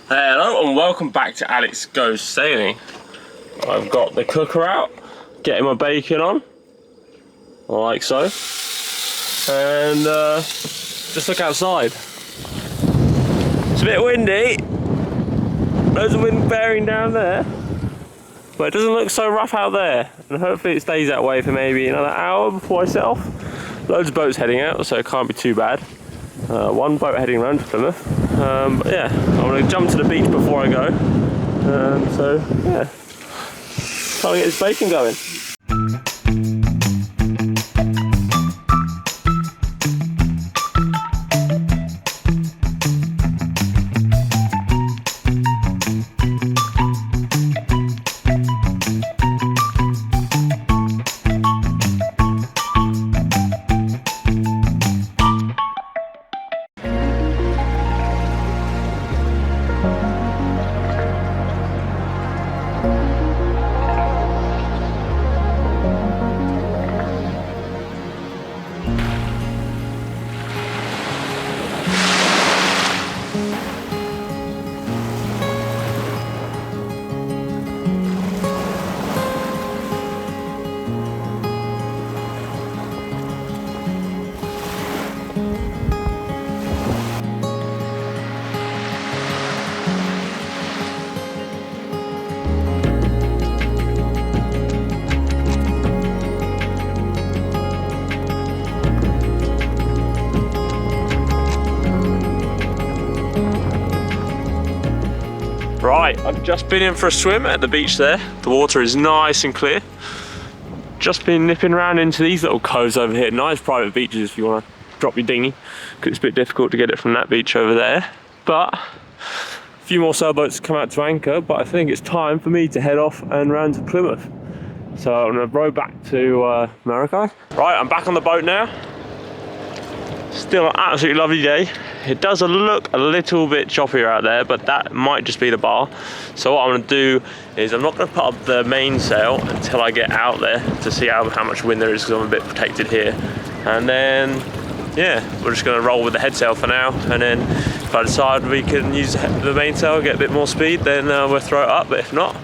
Hello and welcome back to Alex Goes Sailing. I've got the cooker out, getting my bacon on, like so, and just look outside. It's a bit windy, loads of wind bearing down there, but it doesn't look so rough out there, and hopefully it stays that way for maybe another hour before I set off. Loads of boats heading out, so it can't be too bad. One boat heading around to Plymouth. But yeah, I'm going to jump to the beach before I go. So yeah, trying to get this bacon going. Right, I've just been in for a swim at the beach there. The water is nice and clear. Just been nipping around into these little coves over here. Nice private beaches if you want to drop your dinghy, because it's a bit difficult to get it from that beach over there. But a few more sailboats come out to anchor, but I think it's time for me to head off and round to Plymouth. So I'm going to row back to Maracay. Right, I'm back on the boat now. Still an absolutely lovely day. It does look a little bit choppier out there, but that might just be the bar. So what I'm going to do is I'm not going to put up the mainsail until I get out there to see how much wind there is, because I'm a bit protected here. And then, yeah, we're just going to roll with the headsail for now. And then if I decide we can use the mainsail, get a bit more speed, then we'll throw it up. But if not,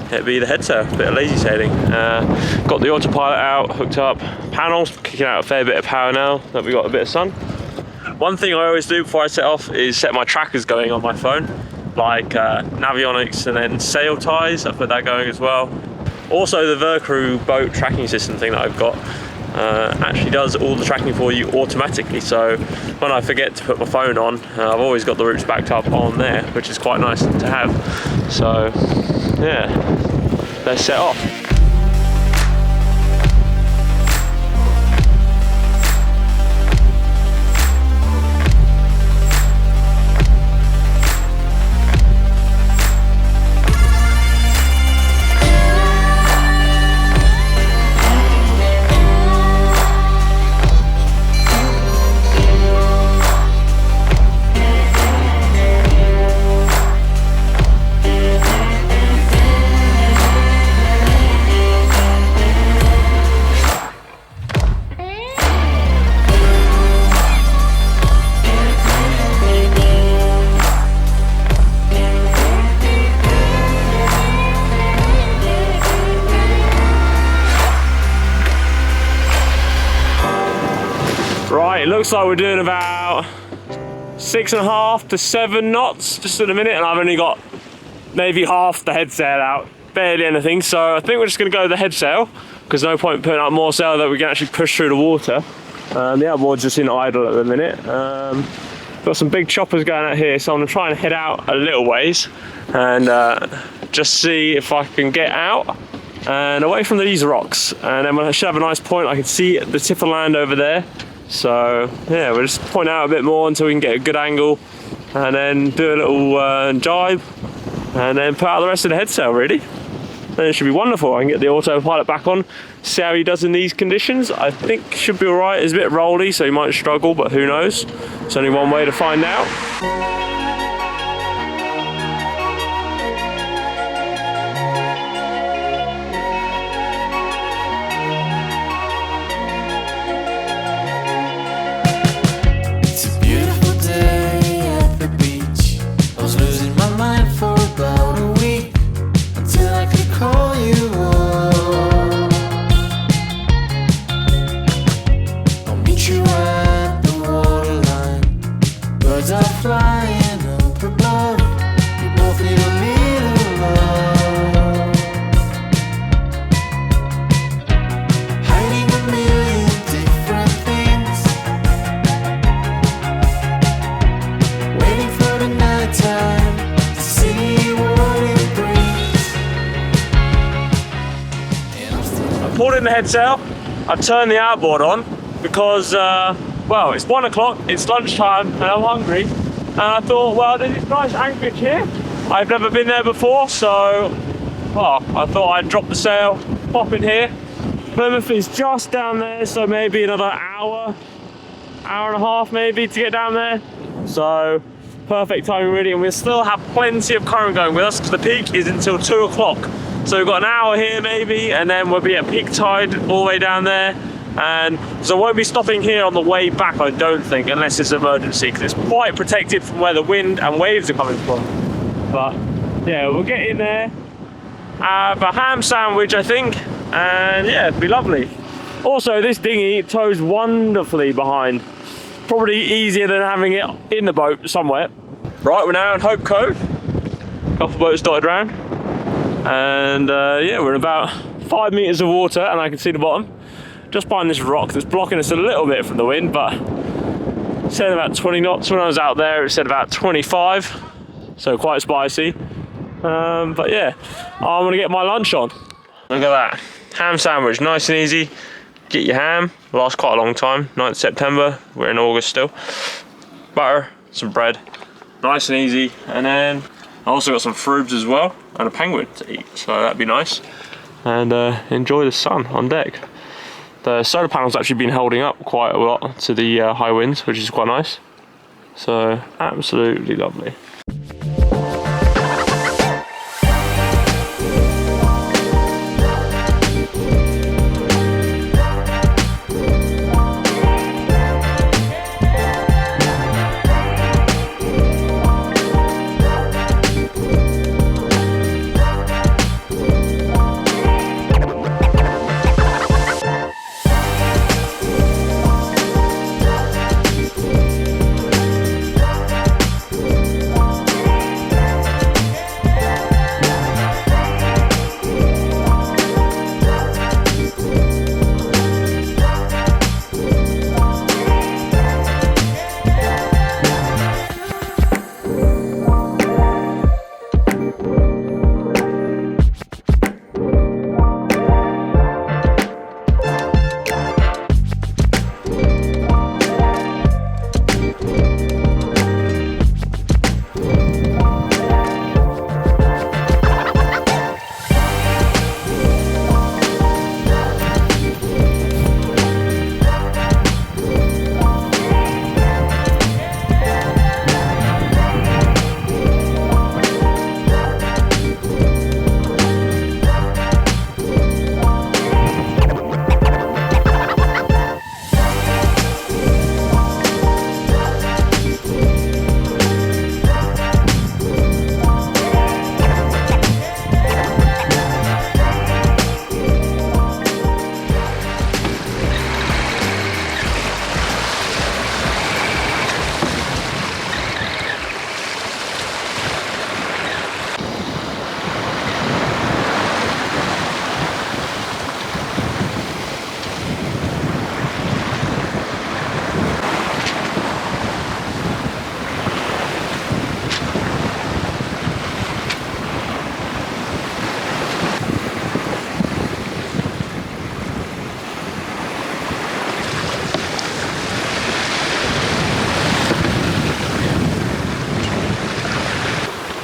it'll be the headsail, a bit of lazy sailing. Got the autopilot out, hooked up, panels, kicking out a fair bit of power now that we got a bit of sun. One thing I always do before I set off is set my trackers going on my phone, like Navionics and then sail ties. I put that going as well. Also the Vercrew boat tracking system thing that I've got actually does all the tracking for you automatically, so when I forget to put my phone on, I've always got the routes backed up on there, which is quite nice to have. So yeah, let's set off. Right, it looks like we're doing about 6.5 to 7 knots just in a minute, and I've only got maybe half the head sail out, barely anything. So I think we're just going to go with the head sail, because no point putting up more sail that we can actually push through the water. The other board's just in idle at the minute. Got some big choppers going out here, so I'm going to try and head out a little ways and just see if I can get out and away from these rocks, and then I should have a nice point. I can see the tip of land over there. So yeah, we'll just point out a bit more until we can get a good angle, and then do a little jibe, and then put out the rest of the head sail really. Then it should be wonderful. I can get the autopilot back on, see how he does in these conditions. I think should be alright. It's a bit rolly, so he might struggle, but who knows. There's only one way to find out. It's a beautiful day at the beach. I was losing my mind in the head sail. I've turned the outboard on because, well, it's 1 o'clock, it's lunchtime, and I'm hungry. And I thought, well, there's this nice anchorage here. I've never been there before, so, well, I thought I'd drop the sail, pop in here. Plymouth is just down there, so maybe another hour and a half maybe to get down there. So, perfect timing really, and we'll still have plenty of current going with us because the peak is until 2 o'clock. So we've got an hour here maybe, and then we'll be at peak tide all the way down there. And so I won't be stopping here on the way back, I don't think, unless it's an emergency, because it's quite protected from where the wind and waves are coming from. But yeah, we'll get in there, have a ham sandwich I think, and yeah, it'd be lovely. Also, this dinghy tows wonderfully behind. Probably easier than having it in the boat somewhere. Right, we're now in Hope Cove. A couple boats dotted around. And yeah, we're in about 5 meters of water and I can see the bottom. Just behind this rock that's blocking us a little bit from the wind, but it said about 20 knots. When I was out there, it said about 25. So quite spicy. But yeah, I'm gonna get my lunch on. Look at that. Ham sandwich, nice and easy. Get your ham, lasts quite a long time, 9th September, we're in August still. Butter, some bread, nice and easy. And then I also got some frubes as well, and a penguin to eat, so that'd be nice. And enjoy the sun on deck. The solar panel's actually been holding up quite a lot to the high winds, which is quite nice. So, absolutely lovely.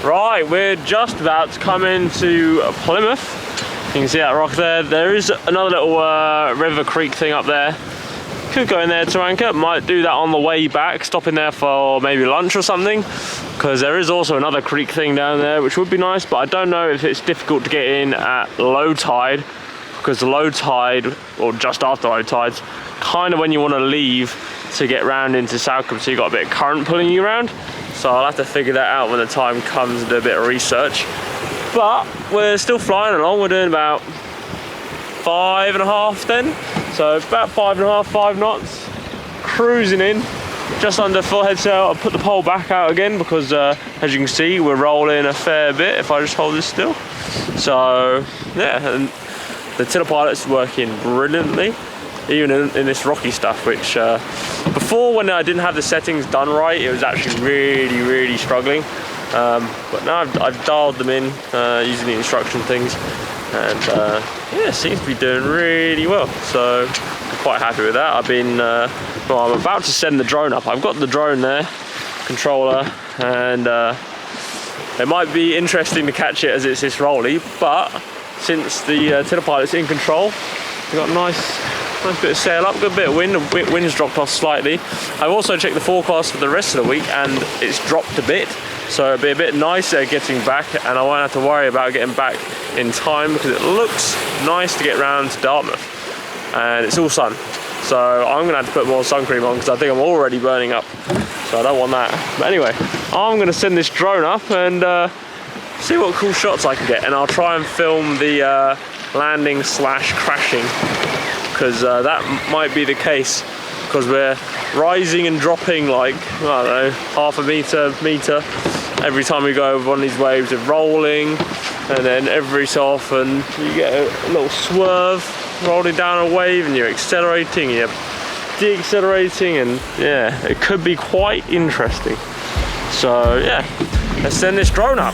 Right, we're just about to come into Plymouth. You can see that rock there. There is another little river creek thing up there. Could go in there to anchor. Might do that on the way back, stop in there for maybe lunch or something, because there is also another creek thing down there which would be nice, but I don't know if it's difficult to get in at low tide, because the low tide, or just after low tide's kind of when you want to leave to get round into Southcombe, so you've got a bit of current pulling you around. So I'll have to figure that out when the time comes and do a bit of research. But we're still flying along. We're doing about 5.5 then. So about 5.5, 5 knots. Cruising in, just under full head sail. I'll put the pole back out again because as you can see, we're rolling a fair bit if I just hold this still. So yeah, and the tiller pilot's working brilliantly, even in this rocky stuff, which before, when I didn't have the settings done right, it was actually really struggling. But now I've dialed them in using the instruction things, and yeah, it seems to be doing really well. So I'm quite happy with that. I've been, well, I'm about to send the drone up. I've got the drone there, controller, and it might be interesting to catch it as it's this rolly, but since the tiller pilot's in control, we've got a nice bit of sail up, good bit of wind. The wind's dropped off slightly. I've also checked the forecast for the rest of the week, and it's dropped a bit, so it'll be a bit nicer getting back, and I won't have to worry about getting back in time because it looks nice to get round to Dartmouth, and it's all sun. So I'm gonna have to put more sun cream on because I think I'm already burning up, so I don't want that. But anyway, I'm gonna send this drone up and see what cool shots I can get, and I'll try and film the landing slash crashing, because that might be the case, because we're rising and dropping like, I don't know, half a meter every time we go over one of these waves of rolling, and then every so often you get a little swerve rolling down a wave and you're accelerating, you're deaccelerating, and yeah, it could be quite interesting. So yeah, let's send this drone up.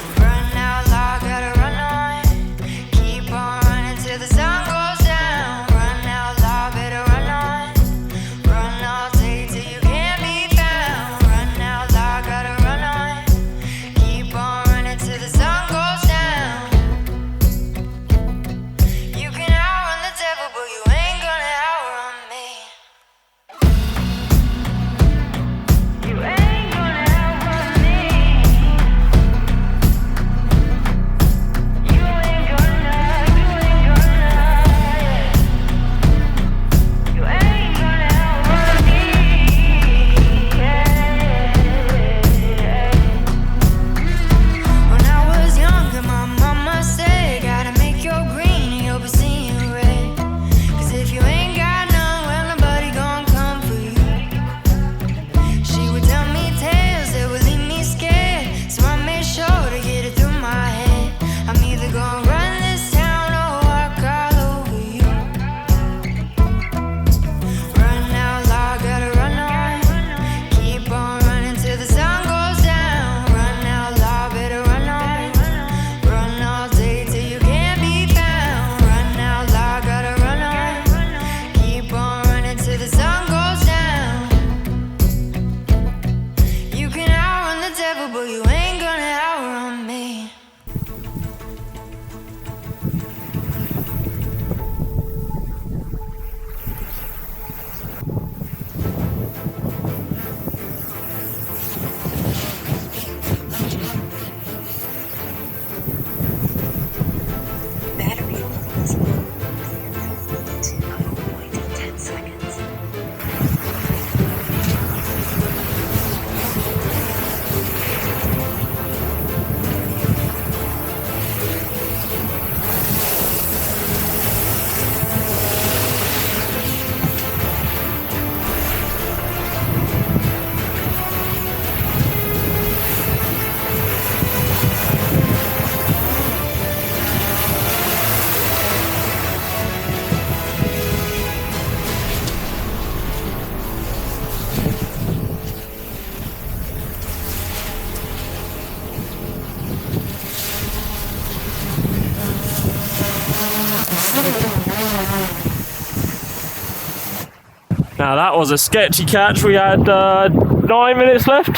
Now that was a sketchy catch. We had 9 minutes left.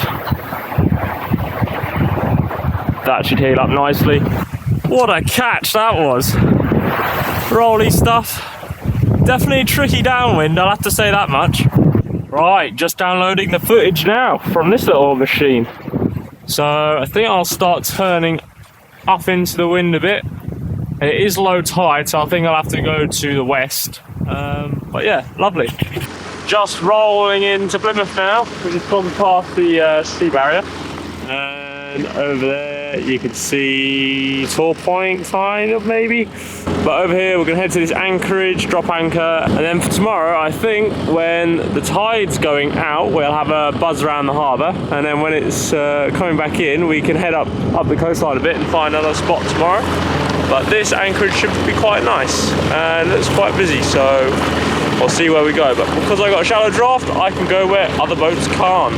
That should heal up nicely. What a catch that was. Rolly stuff. Definitely tricky downwind, I'll have to say that much. Right, just downloading the footage now from this little machine. So I think I'll start turning up into the wind a bit. It is low tide, so I think I'll have to go to the west. But yeah, lovely. Just rolling into Plymouth now. We've just gone past the sea barrier, and over there you can see Tor Point, kind of, maybe. But over here we're going to head to this anchorage, drop anchor, and then for tomorrow, I think, when the tide's going out, we'll have a buzz around the harbour, and then when it's coming back in, we can head up the coastline a bit and find another spot tomorrow. But this anchorage should be quite nice, and it's quite busy, so we'll see where we go. But because I got a shallow draft, I can go where other boats can't.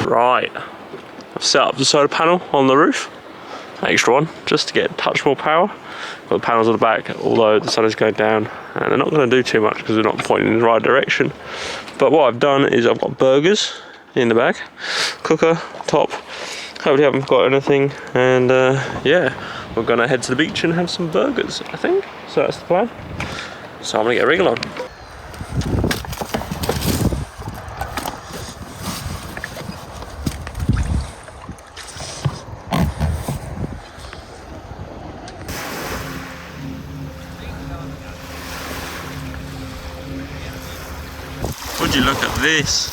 Right, I've set up the solar panel on the roof, extra one, just to get a touch more power. Got the panels on the back, although the sun is going down and they're not going to do too much because they're not pointing in the right direction. But what I've done is I've got burgers in the bag, cooker, top. Hopefully I haven't got anything, and yeah, we're going to head to the beach and have some burgers, I think. So that's the plan. So I'm going to get a wriggle on. Would you look at this?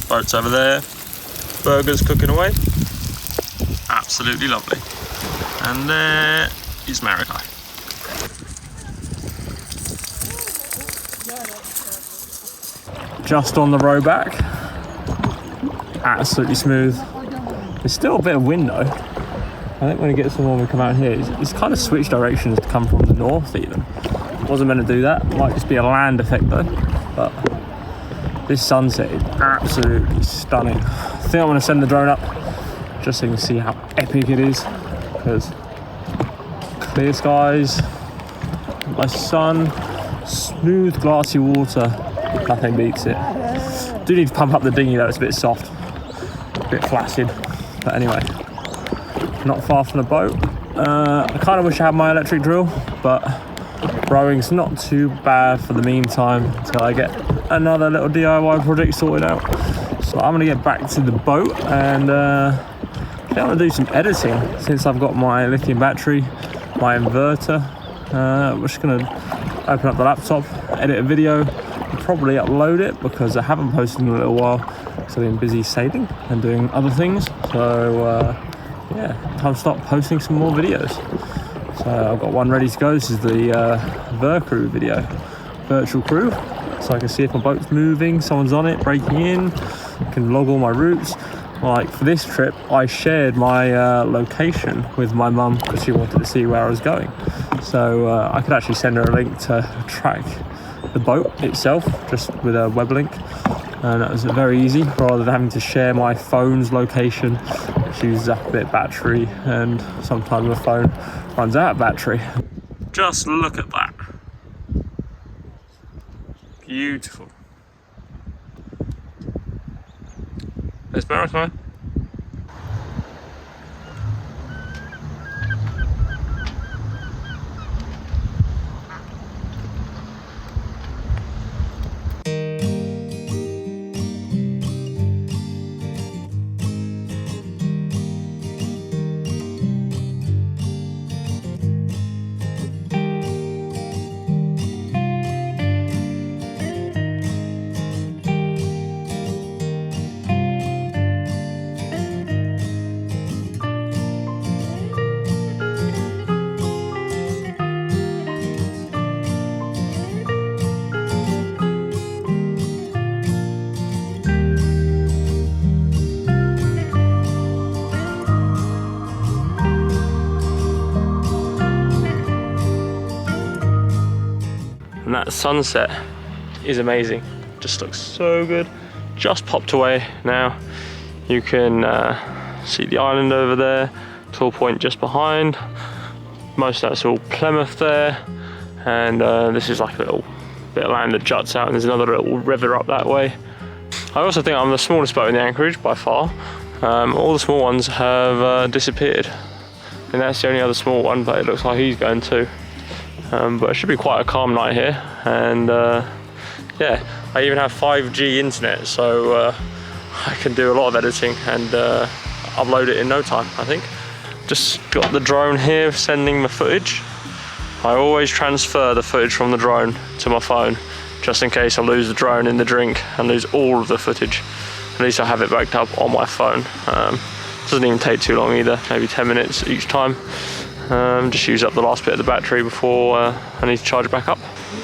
Boat's over there, burgers cooking away. Absolutely lovely. And there is Marikai. Just on the row back. Absolutely smooth. There's still a bit of wind though. I think when it gets warm we come out here, it's kind of switched directions to come from the north even. Wasn't meant to do that. Might just be a land effect though. But this sunset is absolutely stunning. I think I'm going to send the drone up just so you can see how epic it is, because clear skies, nice sun, smooth glassy water, nothing beats it. Do need to pump up the dinghy though, it's a bit soft, a bit flaccid, but anyway, not far from the boat. I kind of wish I had my electric drill, but rowing's not too bad for the meantime until I get another little DIY project sorted out. So I'm gonna get back to the boat and I'm gonna do some editing since I've got my lithium battery, my inverter. We're just gonna open up the laptop, edit a video, and probably upload it because I haven't posted in a little while because I've been busy sailing and doing other things. So yeah, time to start posting some more videos. So I've got one ready to go. This is the Crew video, virtual crew, so I can see if my boat's moving, someone's on it, breaking in, I can log all my routes. Like for this trip, I shared my location with my mum because she wanted to see where I was going. So I could actually send her a link to track the boat itself, just with a web link. And that was very easy, rather than having to share my phone's location, which uses up a bit of battery, and sometimes the phone runs out of battery. Just look at that. Beautiful. There's Marikai. And that sunset is amazing, just looks so good. Just popped away now. You can see the island over there, Tall Point just behind. Most of that's all Plymouth there, and this is like a little bit of land that juts out, and there's another little river up that way. I also think I'm the smallest boat in the anchorage by far. All the small ones have disappeared, and that's the only other small one, but it looks like he's going too. But it should be quite a calm night here, and yeah, I even have 5G internet, so I can do a lot of editing and upload it in no time, I think. Just got the drone here sending the footage. I always transfer the footage from the drone to my phone, just in case I lose the drone in the drink and lose all of the footage. At least I have it backed up on my phone. Doesn't even take too long either, maybe 10 minutes each time. Just use up the last bit of the battery before I need to charge it back up.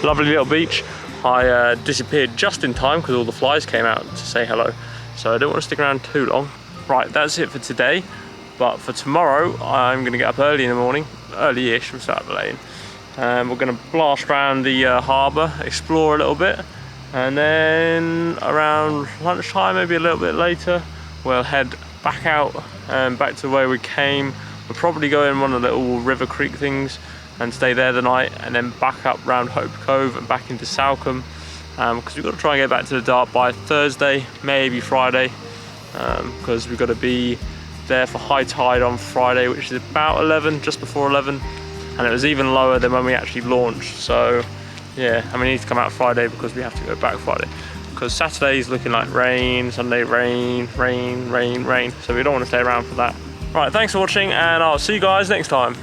Lovely little beach. I disappeared just in time because all the flies came out to say hello, so I don't want to stick around too long. Right, that's it for today, but for tomorrow I'm going to get up early in the morning, early-ish, we'll start late. We're going to blast around the harbour, explore a little bit, and then around lunchtime, maybe a little bit later, we'll head back out and back to where we came. We'll probably go in one of the little river creek things and stay there the night, and then back up round Hope Cove and back into Salcombe, because we've got to try and get back to the Dart by Thursday, maybe Friday, because we've got to be there for high tide on Friday, which is about 11, just before 11, and it was even lower than when we actually launched. So yeah, and we need to come out Friday because we have to go back Friday, because Saturday's looking like rain, Sunday rain, rain, rain, rain, so we don't want to stay around for that. Right, thanks for watching, and I'll see you guys next time.